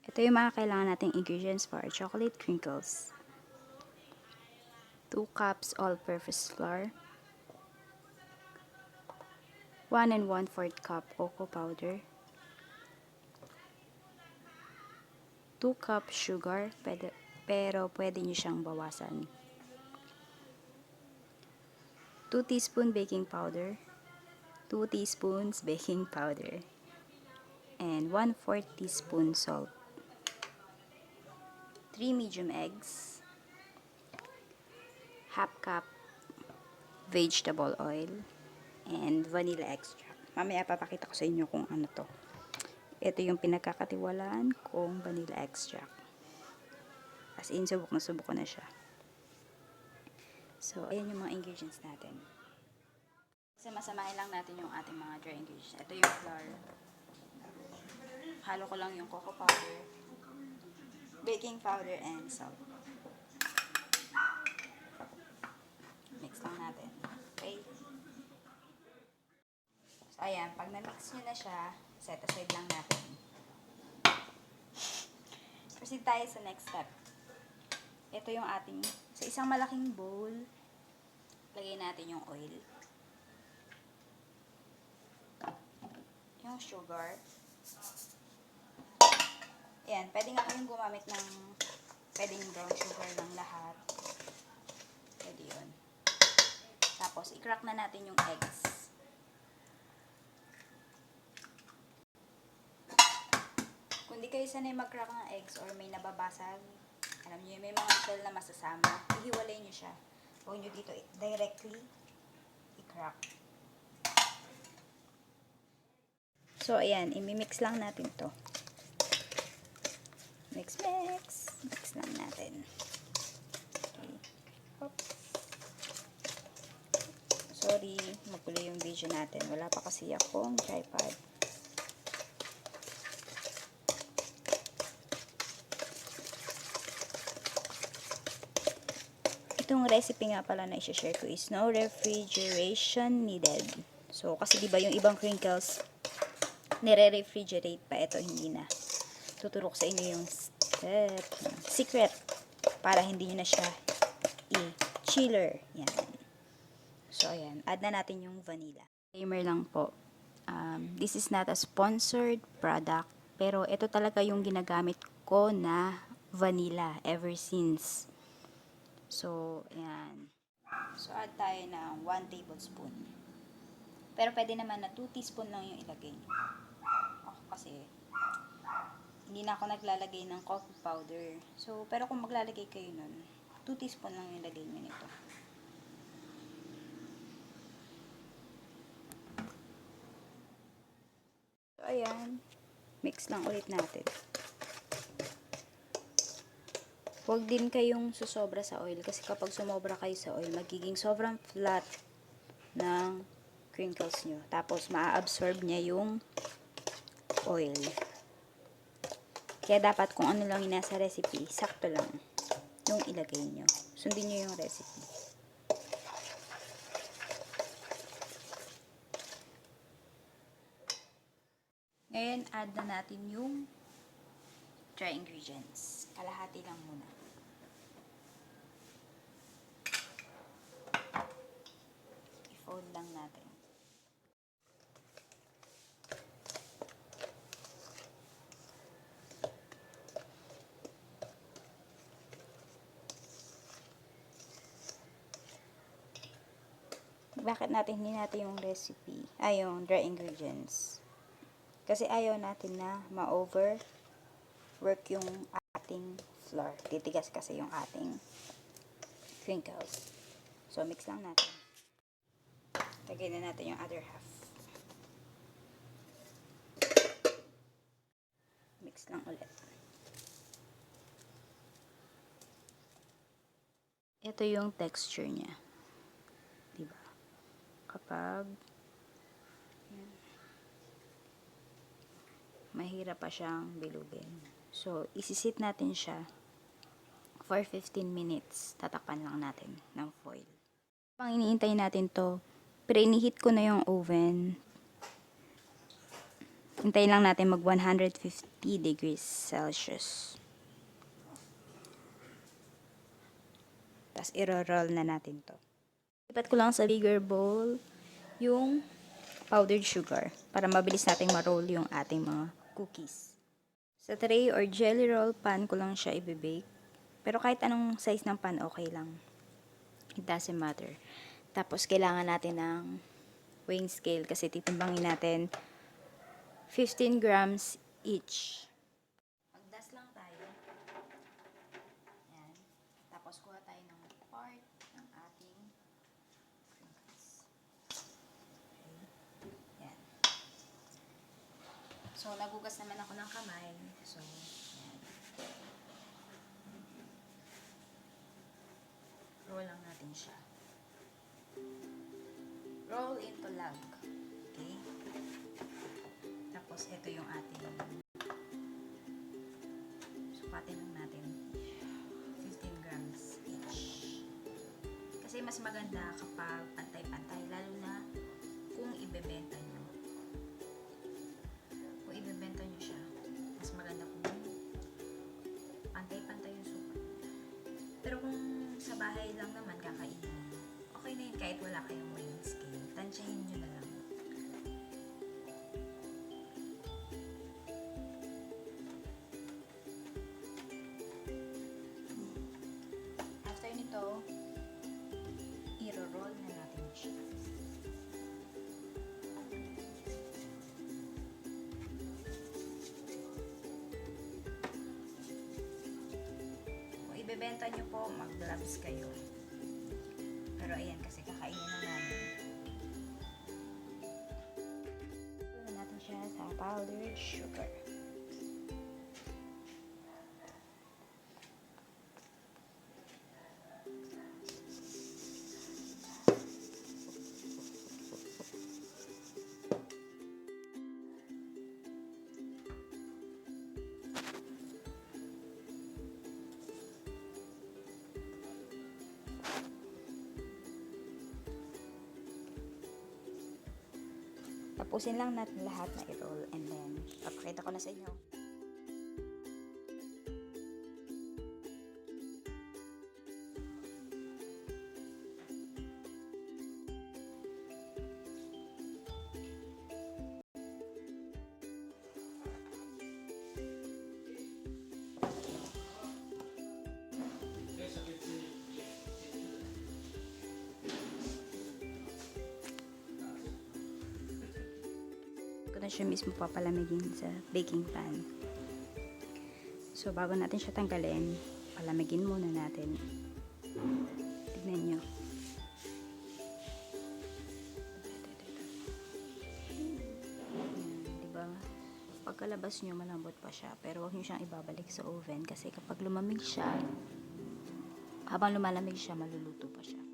Ito yung mga kailangan nating ingredients for our chocolate crinkles. 2 cups all-purpose flour, 1 1/4 cup cocoa powder, 2 cups sugar, pero pwede nyo siyang bawasan, 2 teaspoon baking powder, 2 teaspoons baking powder, and 1/4 teaspoon salt, 3 medium eggs, half cup vegetable oil, and vanilla extract. Mamaya papakita ko sa inyo kung ano to. Ito yung pinagkakatiwalaan kong vanilla extract. As in, subok ko na siya. So, ayan yung mga ingredients natin. Masamahin lang natin yung ating mga dry ingredients. Ito yung flour. Halo ko lang yung cocoa powder, baking powder, and salt. Mix lang natin. Okay? So, ayan. Pag na-mix nyo na siya, set aside lang natin. Proceed tayo sa next step. Ito yung ating, sa isang malaking bowl, lagay natin yung oil, yung sugar. Ayan, pwede nga kayong gumamit ng, pwedeng brown sugar lang lahat. Pwede yun. Tapos, i-crack na natin yung eggs. Kung di kayo sanay mag-crack ng eggs or may nababasag, alam niyo, may mga shell na masasama, ihiwalay niyo siya. Huwag niyo dito directly i-crack. So, ayan, imimix lang natin to. Mix. Mix lang natin. Okay. Oops. Sorry, magulo yung video natin. Wala pa kasi akong tripod. Itong recipe nga pala na i-share ko is no refrigeration needed. So, kasi diba yung ibang crinkles, nire-refrigerate pa. Ito, hindi na. Tuturo ko sa inyo yung step, secret, para hindi nyo na siya i-chiller. Yan. So, ayan. Add na natin yung vanilla. Disclaimer lang po. This is not a sponsored product, pero ito talaga yung ginagamit ko na vanilla ever since. So, ayan. So, add tayo ng 1 tablespoon. Pero pwede naman na 2 teaspoon lang yung ilagay nyo. Ako kasi, hindi na ako naglalagay ng cocoa powder. So, pero kung maglalagay kayo nun, 2 teaspoon lang yung ilagay nyo nito. So, ayan. Mix lang ulit natin. Huwag din kayong susobra sa oil kasi kapag sumobra kayo sa oil, magiging sobrang flat ng crinkles nyo. Tapos, maa-absorb niya yung oil. Kaya dapat kung ano lang yung nasa recipe, sakto lang yung ilagay nyo. Sundin nyo yung recipe. Ngayon, add na natin yung dry ingredients. Kalahati lang muna. I-fold lang natin. Bakit natin hindi natin yung recipe? Yung dry ingredients. Kasi ayaw natin na ma-overwork yung ating flour. Titigas kasi yung ating crinkles. So, mix lang natin. Lagay na natin yung other half. Mix lang ulit. Ito yung texture niya. Diba? Kapag yan, mahirap pa siyang bilugin. So, isisit natin siya for 15 minutes. Tatakpan lang natin ng foil. Pang iniintay natin to, pre-heat ko na yung oven. Hintayin lang natin mag 150 degrees Celsius. Tapos i-roll na natin to. Lipat ko lang sa bigger bowl yung powdered sugar para mabilis nating ma-roll yung ating mga cookies. Sa tray or jelly roll pan ko lang siya ibebake. Pero kahit anong size ng pan, okay lang. It doesn't matter. Tapos, kailangan natin ng weighing scale kasi titimbangin natin 15 grams each. Magdas lang tayo. Yan. Tapos, kuha tayo ng part ng ating crinkles. Okay. Yan. So, nagugas naman ako ng kamay. So, yan. Roll lang natin siya. Roll into log. Okay? Tapos, ito yung ating sukatin lang natin. 15 grams each. Kasi mas maganda kapag pantay-pantay, lalo na kung ibebenta nyo. Kung ibebenta nyo siya, mas maganda kung pantay-pantay yung sukat. Pero kung sa bahay lang naman kakainin, okay na yun kahit wala kayong weighing scale. Tanchahin nyo na lang. After nito, i-roll na natin siya. Kung ibebenta nyo po, mag-gloves kayo. Pero ayan, kasi kakainin na namin. Pulin natin siya sa powdered sugar. Tapusin lang natin lahat na i-roll and then papakita ko na sa inyo. Ko na siya mismo papalamigin sa baking pan. So, bago natin siya tanggalin, palamigin muna natin. Tignan nyo. Ayan, diba? Pagkalabas nyo, malambot pa siya. Pero huwag nyo siyang ibabalik sa oven kasi kapag lumamig siya, habang lumalamig siya, maluluto pa siya.